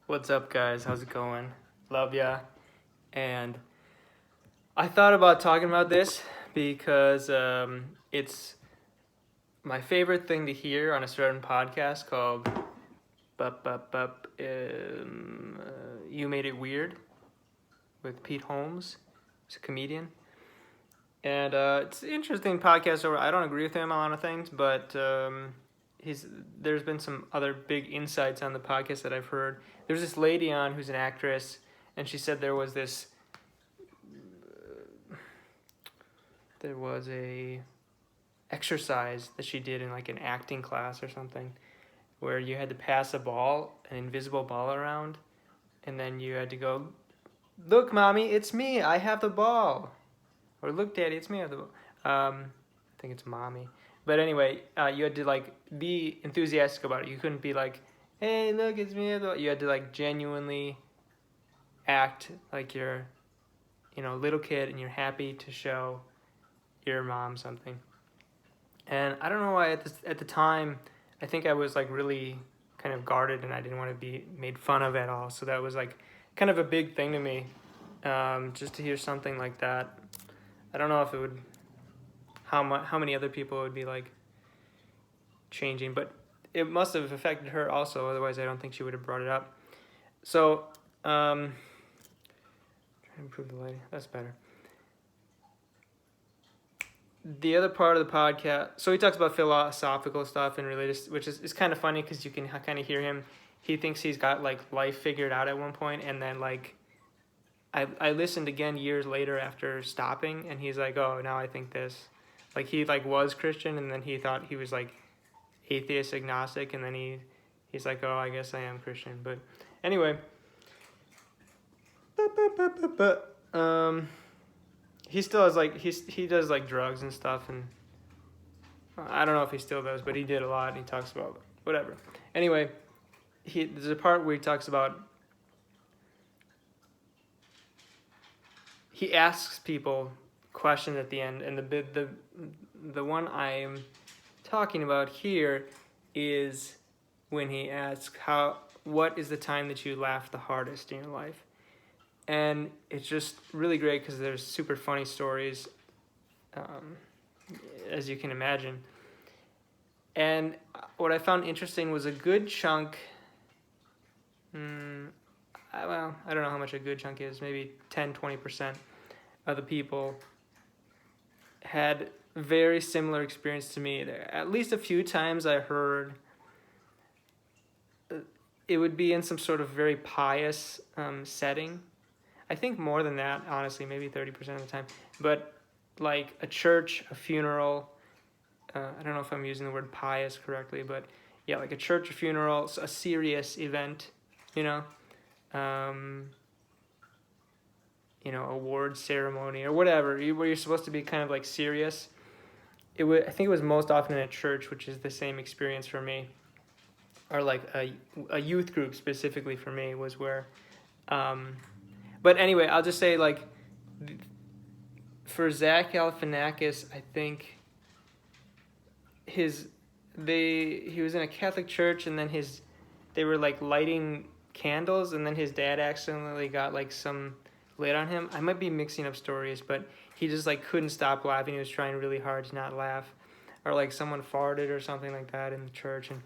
What's up, guys? How's it going? Love ya. And I thought about talking about this because it's my favorite thing to hear on a certain podcast called You Made It Weird with Pete Holmes. He's a comedian. And it's an interesting podcast. I don't agree with him on a lot of things, but there's been some other big insights on the podcast that I've heard. There's this lady on who's an actress, and she said there was a exercise that she did in like an acting class or something, where you had to pass an invisible ball around, and then you had to go, "Look, mommy, it's me. I have the ball," or "Look, daddy, it's me. I have the ball." I think it's mommy. But anyway, you had to like be enthusiastic about it. You couldn't be like, "Hey, look, it's me." You had to like genuinely act like you're, a little kid and you're happy to show your mom something. And I don't know why at the time, I think I was like really kind of guarded and I didn't want to be made fun of at all. So that was like kind of a big thing to me, just to hear something like that. I don't know if it would, how many other people would be like changing, but it must have affected her also. Otherwise, I don't think she would have brought it up. So, trying to improve the lighting. That's better. The other part of the podcast, so he talks about philosophical stuff and religious, which is kind of funny because you can kind of hear him. He thinks he's got like life figured out at one point, and then like I listened again years later after stopping, and he's like, "Oh, now I think this." Like he like was Christian, and then he thought he was like atheist, agnostic, and then he's like, "Oh, I guess I am Christian." But anyway, he still has like he does like drugs and stuff, and I don't know if he still does, but he did a lot. And he talks about whatever. Anyway, there's a part where he talks about, he asks people questions at the end, and the one I'm talking about here is when he asks what is the time that you laughed the hardest in your life. And it's just really great because there's super funny stories, as you can imagine. And what I found interesting was a good chunk, I don't know how much a good chunk is, maybe 10-20% of the people had very similar experience to me. At least a few times I heard it would be in some sort of very pious setting. I think more than that, honestly, maybe 30% of the time. But like a church, a funeral, I don't know if I'm using the word pious correctly, but yeah, like a church, a funeral, a serious event, award ceremony or whatever, where you're supposed to be kind of like serious. I think it was most often in a church, which is the same experience for me, or like a youth group specifically for me was where. But anyway, I'll just say like, for Zach Galifianakis, I think he was in a Catholic church, and then they were like lighting candles, and then his dad accidentally got like some lit on him. I might be mixing up stories, but he just like couldn't stop laughing. He was trying really hard to not laugh, or like someone farted or something like that in the church, and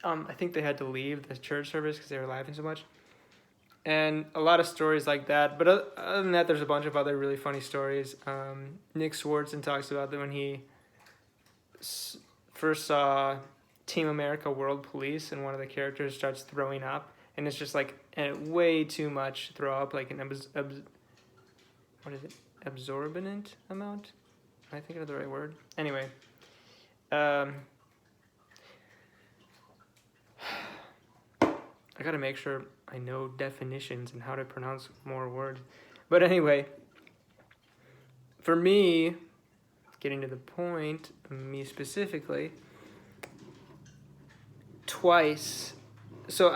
I think they had to leave the church service because they were laughing so much. And a lot of stories like that. But other than that, there's a bunch of other really funny stories. Nick Swardson talks about that when he first saw Team America World Police, and one of the characters starts throwing up, and it's just like way too much throw up, like an absorbent amount? Am I thinking of the right word? Anyway, I gotta make sure I know definitions and how to pronounce more words. But anyway, for me, getting to the point, me specifically, twice. So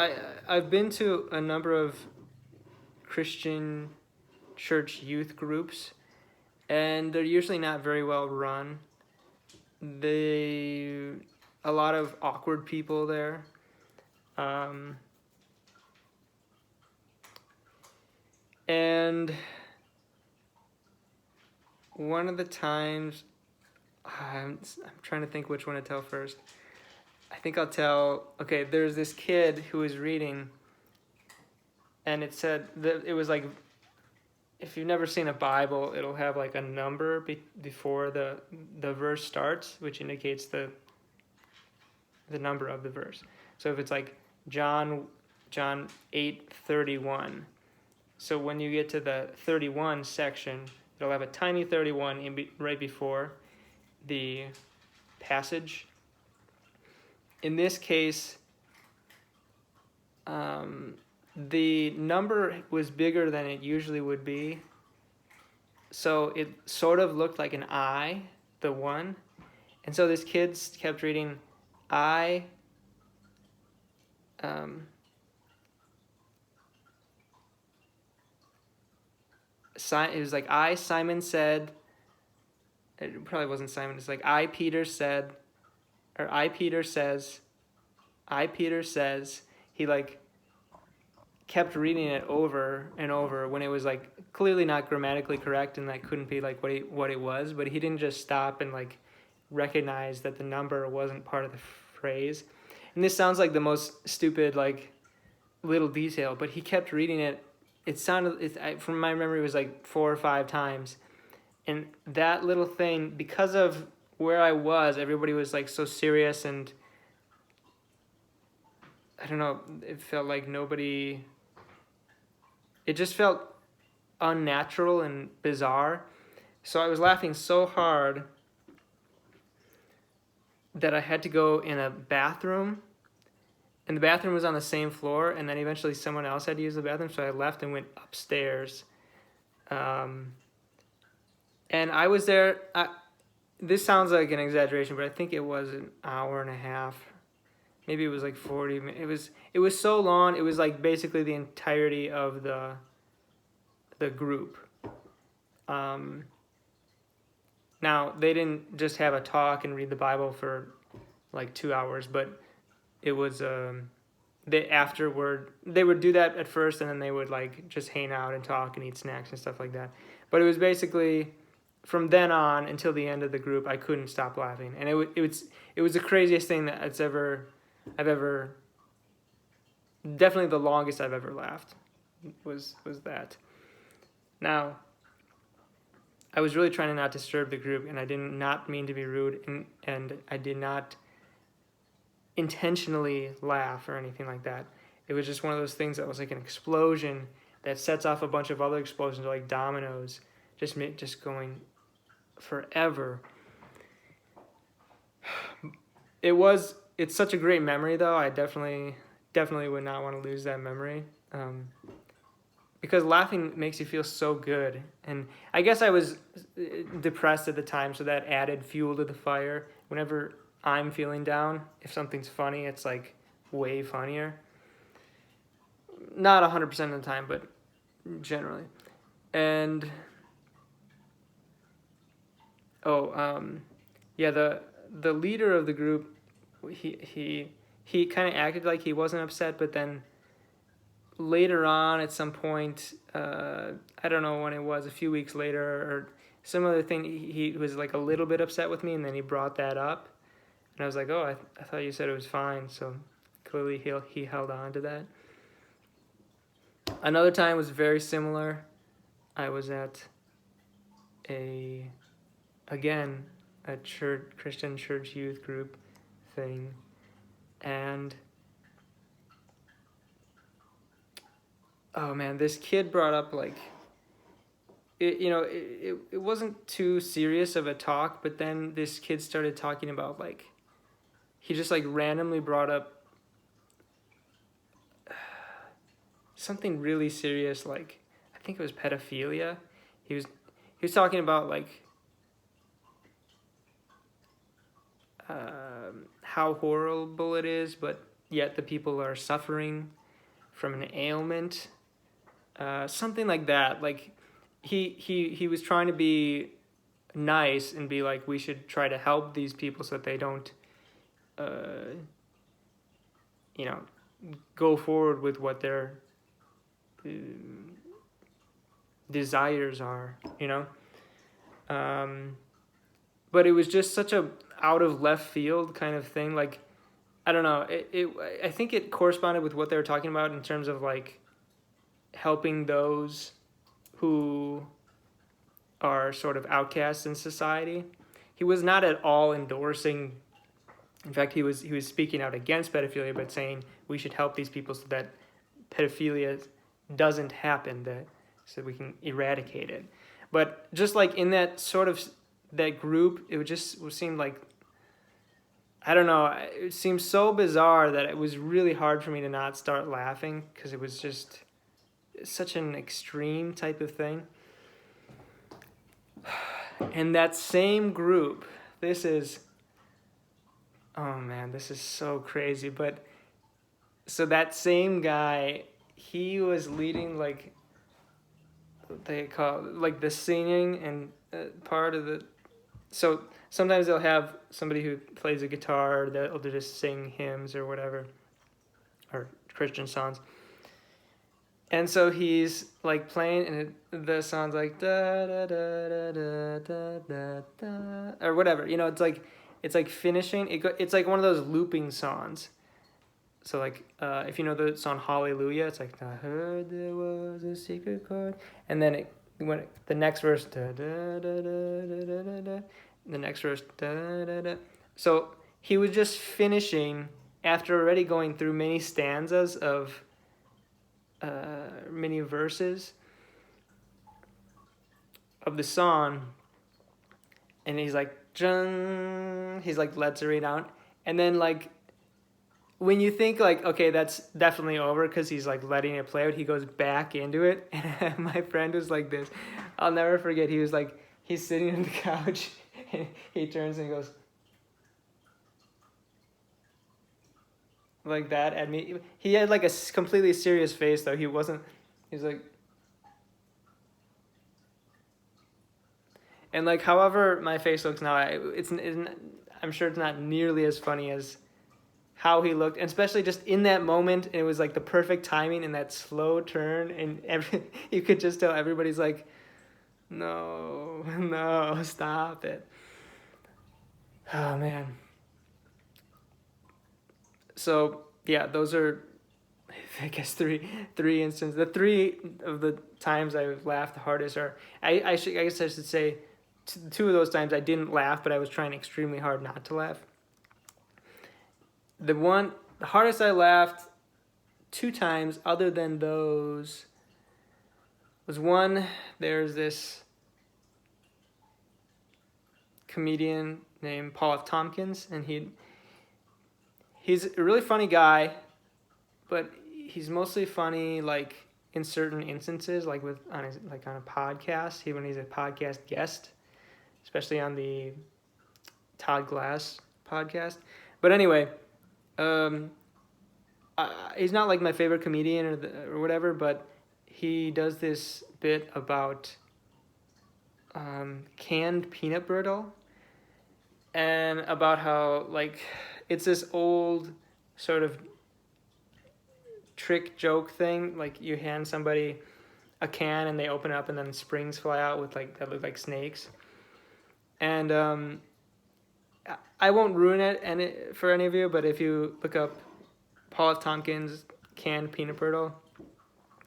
I've been to a number of Christian church youth groups, and they're usually not very well run. A lot of awkward people there. And one of the times, I'm trying to think which one to tell first. I think I'll tell, okay, there's this kid who was reading, and it said that it was like, if you've never seen a Bible, it'll have like a number before the verse starts, which indicates the number of the verse. So if it's like John 8:31, so when you get to the 31 section, it'll have a tiny 31 right before the passage. In this case, the number was bigger than it usually would be. So it sort of looked like an I, the 1. And so this kid kept reading, it was like, I, Simon said, it probably wasn't Simon, it's like, I, Peter said, or I, Peter says, he like kept reading it over and over when it was like clearly not grammatically correct, and that couldn't be like what it was, but he didn't just stop and like recognize that the number wasn't part of the phrase. And this sounds like the most stupid like little detail, but he kept reading it. It sounded, from my memory, it was like 4 or 5 times. And that little thing, because of where I was, everybody was like so serious, and I don't know, it felt like it just felt unnatural and bizarre. So I was laughing so hard that I had to go in a bathroom, and the bathroom was on the same floor, and then eventually someone else had to use the bathroom, so I left and went upstairs. And I was there, this sounds like an exaggeration, but I think it was an hour and a half. Maybe it was like 40 minutes. It was so long, it was like basically the entirety of the group. Now, they didn't just have a talk and read the Bible for like 2 hours, but it was, they would do that at first, and then they would like just hang out and talk and eat snacks and stuff like that. But it was basically, from then on until the end of the group, I couldn't stop laughing. And it was the craziest thing that I've ever, definitely the longest I've ever laughed was that. Now, I was really trying to not disturb the group, and I did not mean to be rude, and I did not intentionally laugh or anything like that. It was just one of those things that was like an explosion that sets off a bunch of other explosions like dominoes, just going forever. It's such a great memory, though. I definitely would not want to lose that memory. Because laughing makes you feel so good. And I guess I was depressed at the time, so that added fuel to the fire. Whenever I'm feeling down, if something's funny, it's like way funnier. Not 100% of the time, but generally. And yeah, the leader of the group, he kind of acted like he wasn't upset, but then later on at some point, I don't know when it was, a few weeks later or some other thing, he was like a little bit upset with me, and then he brought that up, and I was like, oh, I thought you said it was fine. So clearly he held on to that. Another time was very similar. I was at a church, Christian church youth group thing, and oh man, this kid brought up like, it wasn't too serious of a talk, but then this kid started talking about like, he just like randomly brought up something really serious, like I think it was pedophilia. He was talking about like how horrible it is, but yet the people are suffering from an ailment, something like that. Like he was trying to be nice and be like, we should try to help these people so that they don't go forward with what they're desires are, but it was just such a out of left field kind of thing. Like, I don't know. I think it corresponded with what they were talking about in terms of like helping those who are sort of outcasts in society. He was not at all endorsing. In fact, he was speaking out against pedophilia, but saying we should help these people so that pedophilia doesn't happen, so we can eradicate it. But just like in that sort of that group, it seemed like, I don't know, it seemed so bizarre that it was really hard for me to not start laughing, because it was just such an extreme type of thing. And that same group, oh man, this is so crazy, but so that same guy, he was leading like they call like the singing and part of the. So sometimes they'll have somebody who plays a guitar that'll just sing hymns or whatever, or Christian songs. And so he's like playing, and the song's like da da da da da da da da, or whatever. It's like finishing. It's like one of those looping songs. So like if you know the song Hallelujah, it's like I heard there was a secret chord, and then the next verse da da da da da da da, the next verse da da da. So he was just finishing after already going through many stanzas of many verses of the song, and he's like lets it read out, and then like when you think like, okay, that's definitely over because he's like letting it play out, he goes back into it, and my friend was like this. I'll never forget. He was like, he's sitting on the couch, and he turns and he goes like that at me. He had like a completely serious face though. He was like, and like however my face looks now, I'm sure it's not nearly as funny as how he looked, and especially just in that moment. It was like the perfect timing in that slow turn, and you could just tell everybody's like, no, stop it. Oh man. So yeah, those are, I guess, three instances. The three of the times I've laughed the hardest are, I guess I should say, two of those times I didn't laugh, but I was trying extremely hard not to laugh. The hardest I laughed 2 times other than those was one, there's this comedian named Paul F. Tompkins, and he's a really funny guy, but he's mostly funny like in certain instances, like on a podcast, when he's a podcast guest, especially on the Todd Glass podcast. But anyway, he's not like my favorite comedian or whatever, but he does this bit about canned peanut brittle, and about how like it's this old sort of trick joke thing. Like you hand somebody a can and they open it up, and then springs fly out with like that look like snakes. And I won't ruin it for any of you, but if you look up Paul F. Tompkins canned peanut brittle,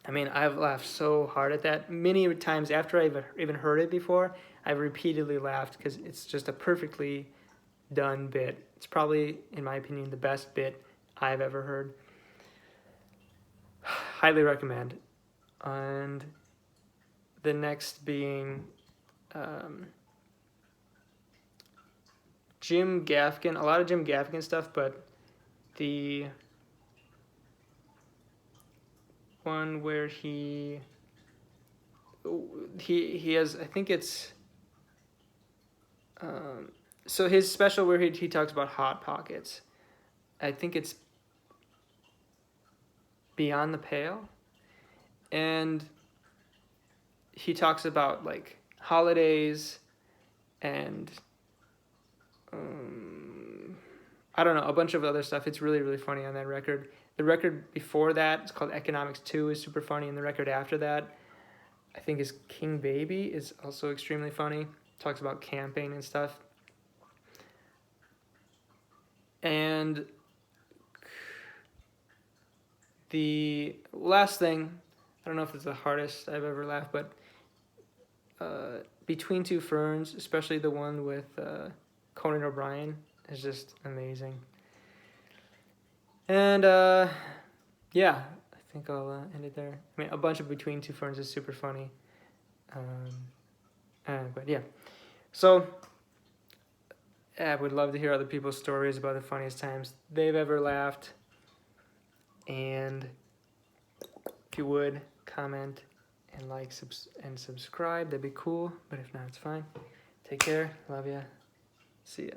I mean, I've laughed so hard at that. Many times after I've even heard it before, I've repeatedly laughed because it's just a perfectly done bit. It's probably, in my opinion, the best bit I've ever heard. Highly recommend. And the next being Jim Gaffigan. A lot of Jim Gaffigan stuff, but the one where he has, I think it's so his special where he talks about Hot Pockets, I think it's Beyond the Pale, and he talks about like holidays and I don't know, a bunch of other stuff. It's really, really funny on that record. The record before that is called Economics 2, is super funny, and the record after that, I think is King Baby, is also extremely funny. Talks about camping and stuff. And the last thing, I don't know if it's the hardest I've ever laughed, but Between Two Ferns, especially the one with Conan O'Brien, is just amazing. And yeah, I think I'll end it there. I mean, a bunch of Between Two Ferns is super funny. But yeah, so I would love to hear other people's stories about the funniest times they've ever laughed. And if you would, comment and like and subscribe, that'd be cool. But if not, it's fine. Take care. Love ya. See ya.